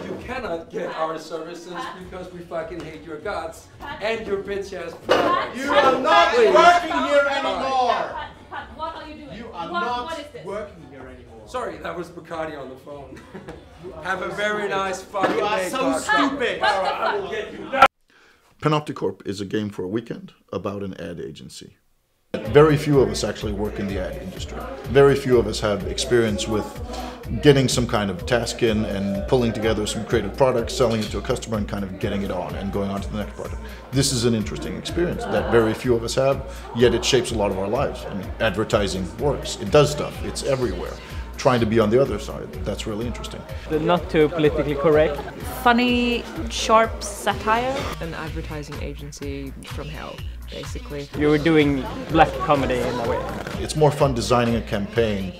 You cannot get our services because we fucking hate your guts and your bitch ass products. You are not working here anymore! Pat, what are you doing? You are what is this? working here anymore. Sorry, that was Bacardi on the phone. Have a very nice fucking day. You are so stupid! I will get you. PanoptiCorp is a game for a weekend about an ad agency. Very few of us actually work in the ad industry. Very few of us have experience with getting some kind of task in and pulling together some creative product, selling it to a customer and kind of getting it on and going on to the next project. This is an interesting experience that very few of us have, yet it shapes a lot of our lives. I mean, advertising works, it does stuff, it's everywhere. Trying to be on the other side, that's really interesting. Not too politically correct. Funny, sharp satire. An advertising agency from hell, basically. You were doing black comedy in a way. It's more fun designing a campaign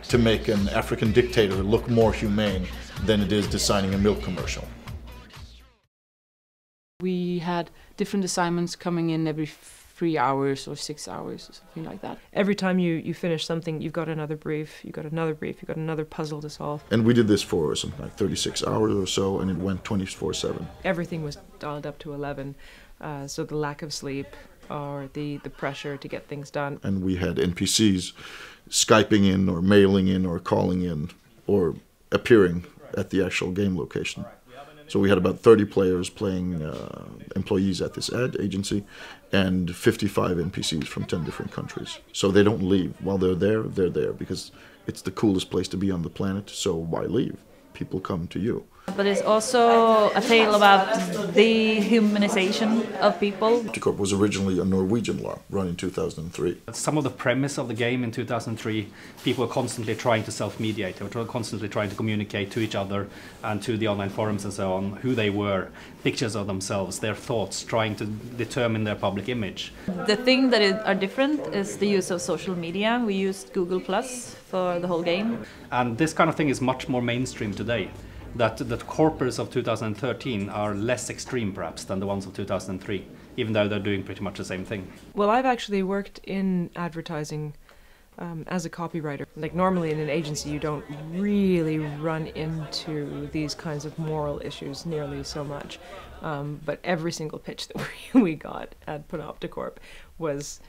to make an African dictator look more humane than it is designing a milk commercial. We had different assignments coming in every 3 hours or 6 hours or something like that. Every time you finish something, you've got another brief, you've got another brief, you've got another puzzle to solve. And we did this for something like 36 hours or so, and it went 24/7. Everything was dialed up to 11, so the lack of sleep or the pressure to get things done. And we had NPCs Skyping in or mailing in or calling in or appearing at the actual game location. So we had about 30 players playing employees at this ad agency and 55 NPCs from 10 different countries. So they don't leave. While they're there because it's the coolest place to be on the planet, so why leave? People come to you. But it's also a tale about the humanization of people. PanoptiCorp was originally a Norwegian LARP run in 2003. Some of the premise of the game in 2003, people were constantly trying to self-mediate. They were constantly trying to communicate to each other and to the online forums and so on, who they were, pictures of themselves, their thoughts, trying to determine their public image. The thing that are different is the use of social media. We used Google Plus for the whole game. And this kind of thing is much more mainstream today. That the corpers of 2013 are less extreme perhaps than the ones of 2003, even though they're doing pretty much the same thing. Well, I've actually worked in advertising as a copywriter. Like normally in an agency you don't really run into these kinds of moral issues nearly so much. But every single pitch that we got at PanoptiCorp was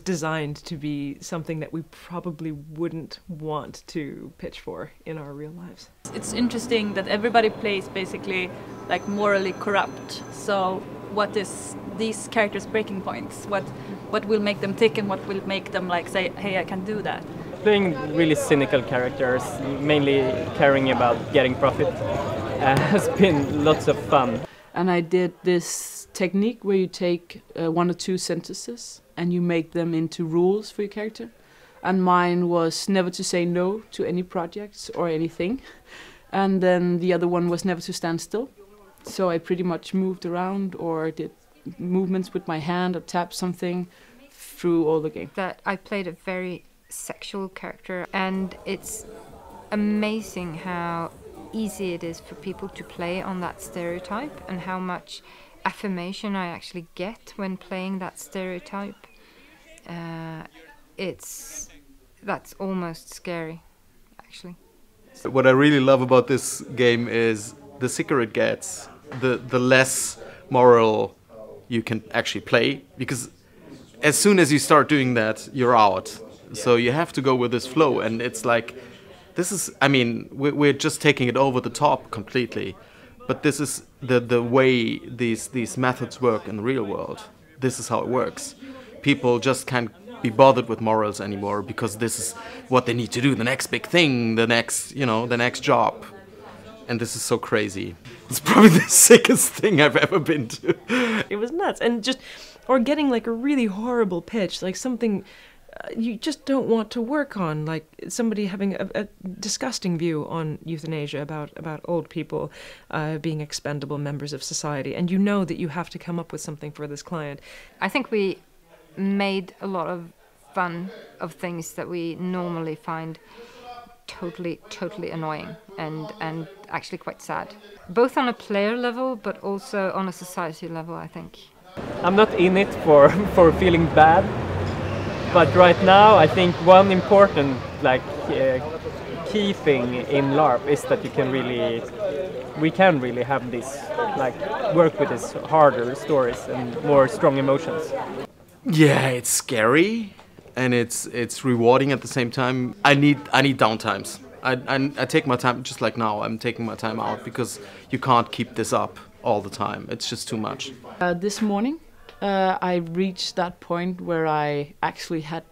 designed to be something that we probably wouldn't want to pitch for in our real lives. It's interesting that everybody plays basically like morally corrupt. So what is these characters' breaking points? What will make them tick and what will make them like say, hey, I can do that? Playing really cynical characters, mainly caring about getting profit, has been lots of fun. And I did this technique where you take 1 or 2 sentences and you make them into rules for your character. And mine was never to say no to any projects or anything. And then the other one was never to stand still. So I pretty much moved around or did movements with my hand or tapped something through all the game. That I played a very sexual character, and it's amazing how easy it is for people to play on that stereotype and how much affirmation I actually get when playing that stereotype. That's almost scary, actually. What I really love about this game is the sicker it gets, the less moral you can actually play, because as soon as you start doing that, you're out. So you have to go with this flow, and it's like, this is, I mean, we're just taking it over the top completely, but this is the way these methods work in the real world. This is how it works. People just can't be bothered with morals anymore because this is what they need to do, the next big thing, the next, you know, the next job. And this is so crazy. It's probably the sickest thing I've ever been to. It was nuts. And just, or getting like a really horrible pitch, like something you just don't want to work on, like somebody having a disgusting view on euthanasia, about old people being expendable members of society, and you know that you have to come up with something for this client. I think we made a lot of fun of things that we normally find totally annoying and actually quite sad. Both on a player level, but also on a society level, I think. I'm not in it for feeling bad, but right now I think one important key thing in LARP is that we can really have this, like, work with these harder stories and more strong emotions. Yeah, it's scary and it's rewarding at the same time. I need downtimes. I take my time, just like now. I'm taking my time out because you can't keep this up all the time. It's just too much. This morning, I reached that point where I actually had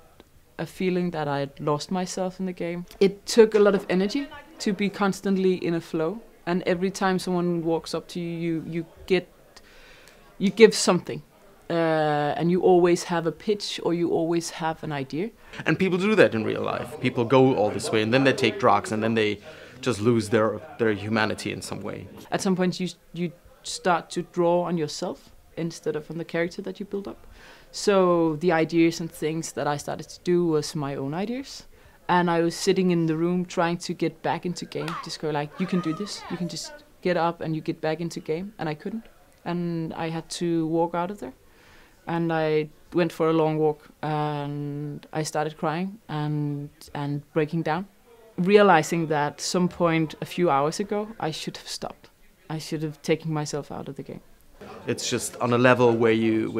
a feeling that I had lost myself in the game. It took a lot of energy to be constantly in a flow, and every time someone walks up to you, you give something. And you always have a pitch or you always have an idea. And people do that in real life. People go all this way and then they take drugs and then they just lose their humanity in some way. At some point you start to draw on yourself instead of on the character that you build up. So the ideas and things that I started to do was my own ideas. And I was sitting in the room trying to get back into game. Just go like, you can do this. You can just get up and you get back into game. And I couldn't. And I had to walk out of there. And I went for a long walk and I started crying and breaking down. Realizing that at some point a few hours ago, I should have stopped. I should have taken myself out of the game. It's just on a level where you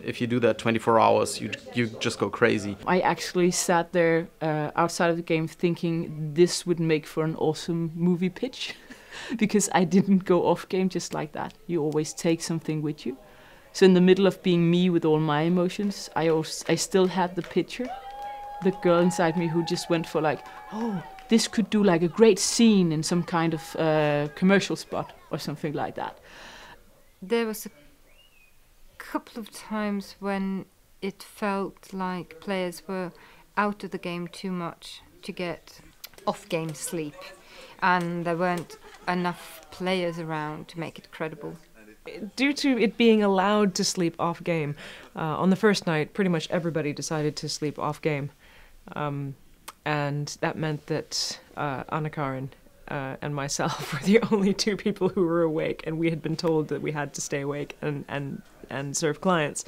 if you do that 24 hours, you just go crazy. I actually sat there outside of the game thinking this would make for an awesome movie pitch. Because I didn't go off game just like that. You always take something with you. So in the middle of being me with all my emotions, I still had the picture, the girl inside me who just went for like, oh, this could do like a great scene in some kind of commercial spot or something like that. There was a couple of times when it felt like players were out of the game too much to get off-game sleep, and there weren't enough players around to make it credible. Due to it being allowed to sleep off game, on the first night, pretty much everybody decided to sleep off game. And that meant that Anna-Karin and myself were the only two people who were awake, and we had been told that we had to stay awake and serve clients.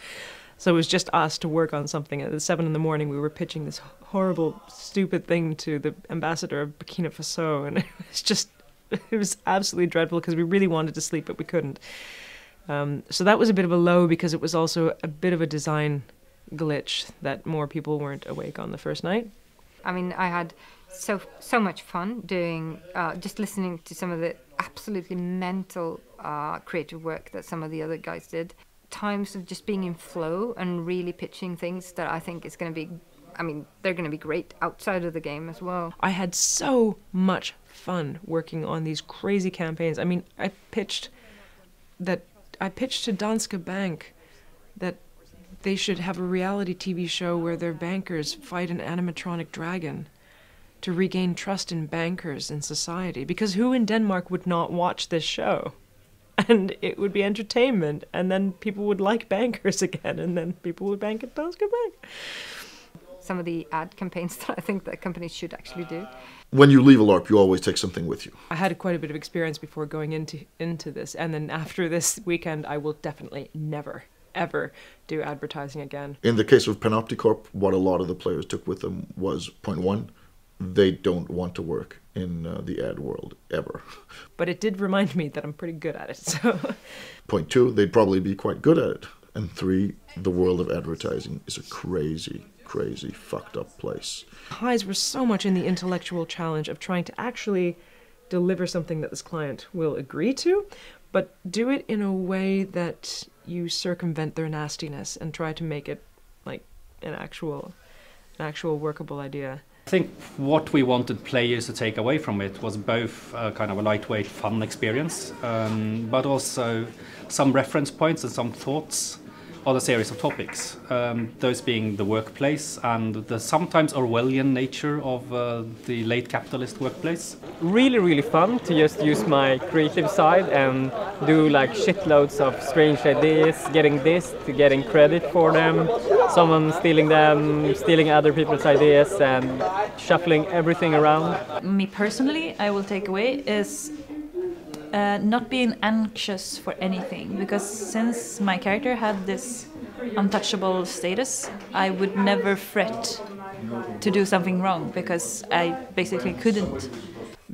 So it was just us to work on something. At 7 in the morning, we were pitching this horrible, stupid thing to the ambassador of Burkina Faso, and it was absolutely dreadful because we really wanted to sleep, but we couldn't. So that was a bit of a low because it was also a bit of a design glitch that more people weren't awake on the first night. I mean, I had so much fun doing, just listening to some of the absolutely mental creative work that some of the other guys did. Times of just being in flow and really pitching things that I think is going to be, I mean, they're going to be great outside of the game as well. I had so much fun working on these crazy campaigns. I mean, I pitched to Danske Bank that they should have a reality TV show where their bankers fight an animatronic dragon to regain trust in bankers in society. Because who in Denmark would not watch this show? And it would be entertainment, and then people would like bankers again, and then people would bank at Danske Bank. Some of the ad campaigns that I think that companies should actually do. When you leave a LARP, you always take something with you. I had quite a bit of experience before going into this, and then after this weekend, I will definitely never, ever do advertising again. In the case of PanoptiCorp, what a lot of the players took with them was, point one, they don't want to work in the ad world, ever. But it did remind me that I'm pretty good at it, so... Point two, they'd probably be quite good at it. And three, the world of advertising is a crazy, crazy, fucked up place. Highs were so much in the intellectual challenge of trying to actually deliver something that this client will agree to, but do it in a way that you circumvent their nastiness and try to make it like an actual workable idea. I think what we wanted players to take away from it was both kind of a lightweight, fun experience, but also some reference points and some thoughts on a series of topics. Those being the workplace and the sometimes Orwellian nature of the late capitalist workplace. Really, really fun to just use my creative side and do like shitloads of strange ideas, getting this to getting credit for them, someone stealing them, stealing other people's ideas and shuffling everything around. Me personally, I will take away is not being anxious for anything, because since my character had this untouchable status, I would never fret to do something wrong because I basically couldn't.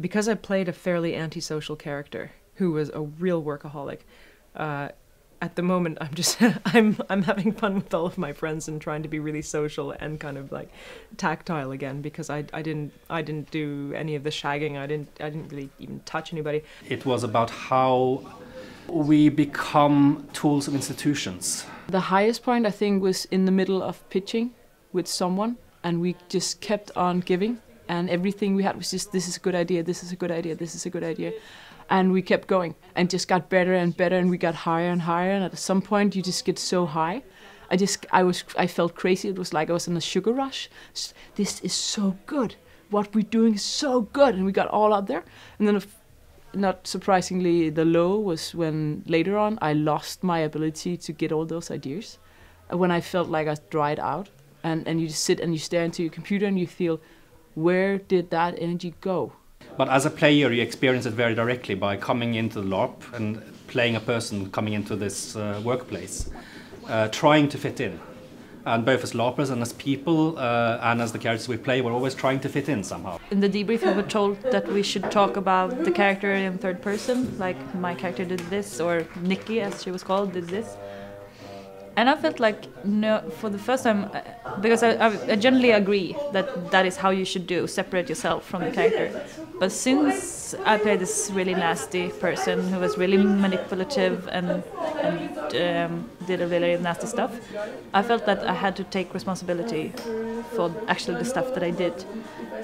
Because I played a fairly antisocial character who was a real workaholic, at the moment I'm just I'm having fun with all of my friends and trying to be really social and kind of like tactile again, because I didn't do any of the shagging. I didn't really even touch anybody. It was about how we become tools of institutions. The highest point I think was in the middle of pitching with someone, and we just kept on giving, and everything we had was just, this is a good idea, this is a good idea, this is a good idea. And we kept going and just got better and better, and we got higher and higher, and at some point you just get so high. I felt crazy. It was like I was in a sugar rush. This is so good. What we're doing is so good, and we got all out there. And then not surprisingly, the low was when later on I lost my ability to get all those ideas. When I felt like I dried out, and you just sit and you stare into your computer and you feel, where did that energy go? But as a player, you experience it very directly by coming into the LARP and playing a person coming into this workplace, trying to fit in. And both as LARPers and as people and as the characters we play, we're always trying to fit in somehow. In the debrief, we were told that we should talk about the character in third person, like my character did this, or Nikki, as she was called, did this. And I felt like, no, for the first time, because I generally agree that that is how you should do, separate yourself from the character. But since I played this really nasty person who was really manipulative and did a really nasty stuff, I felt that I had to take responsibility for actually the stuff that I did.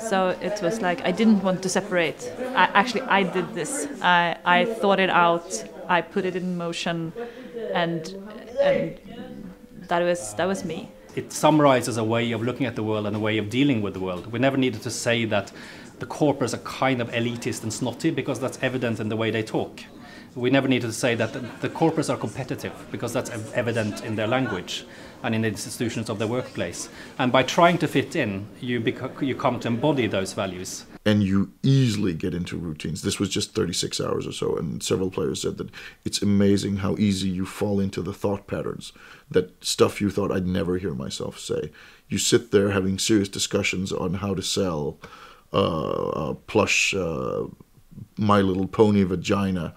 So it was like I didn't want to separate. I did this. I thought it out. I put it in motion, and that was me. It summarizes a way of looking at the world and a way of dealing with the world. We never needed to say that the corporates are kind of elitist and snotty, because that's evident in the way they talk. We never needed to say that the corporates are competitive, because that's evident in their language and in the institutions of their workplace. And by trying to fit in, you come to embody those values. And you easily get into routines. This was just 36 hours or so, and several players said that it's amazing how easy you fall into the thought patterns, that stuff you thought I'd never hear myself say. You sit there having serious discussions on how to sell a plush My Little Pony vagina,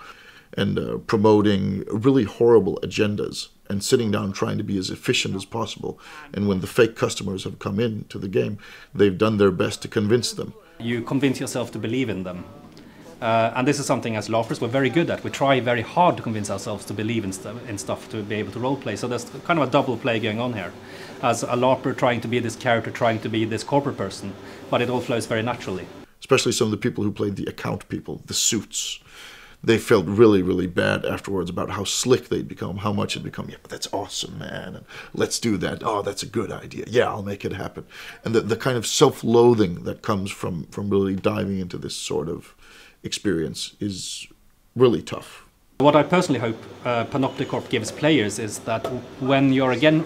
and promoting really horrible agendas, and sitting down trying to be as efficient as possible. And when the fake customers have come into the game, they've done their best to convince them. You convince yourself to believe in them. And this is something as LARPers we're very good at. We try very hard to convince ourselves to believe in stuff to be able to roleplay. So there's kind of a double play going on here. As a LARPer trying to be this character, trying to be this corporate person, but it all flows very naturally. Especially some of the people who played the account people, the suits. They felt really, really bad afterwards about how slick they'd become, how much it'd become. Yeah, but that's awesome, man. And let's do that. Oh, that's a good idea. Yeah, I'll make it happen. And the kind of self-loathing that comes from really diving into this sort of experience is really tough. What I personally hope PanoptiCorp gives players is that when you're again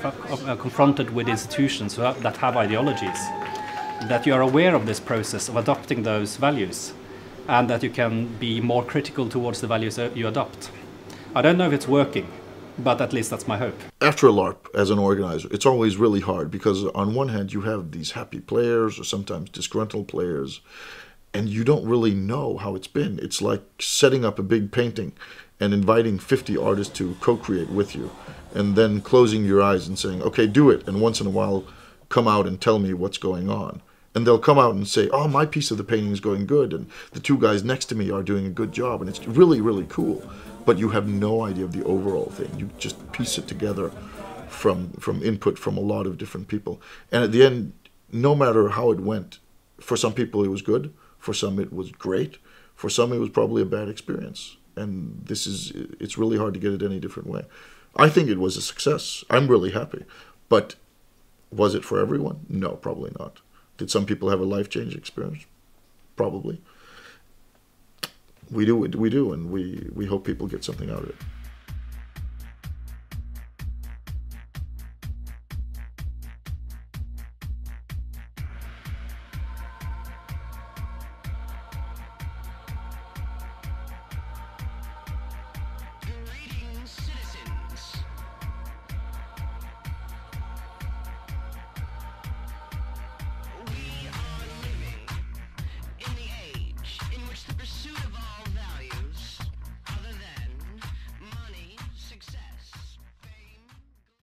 confronted with institutions that have ideologies, that you are aware of this process of adopting those values, and that you can be more critical towards the values that you adopt. I don't know if it's working, but at least that's my hope. After a LARP, as an organizer, it's always really hard, because on one hand you have these happy players or sometimes disgruntled players, and you don't really know how it's been. It's like setting up a big painting and inviting 50 artists to co-create with you, and then closing your eyes and saying, okay, do it, and once in a while come out and tell me what's going on. And they'll come out and say, oh, my piece of the painting is going good, and the two guys next to me are doing a good job, and it's really, really cool. But you have no idea of the overall thing. You just piece it together from input from a lot of different people. And at the end, no matter how it went, for some people it was good, for some it was great, for some it was probably a bad experience. And it's really hard to get it any different way. I think it was a success. I'm really happy. But was it for everyone? No, probably not. Did some people have a life-changing experience? Probably. We do what we do, and we hope people get something out of it.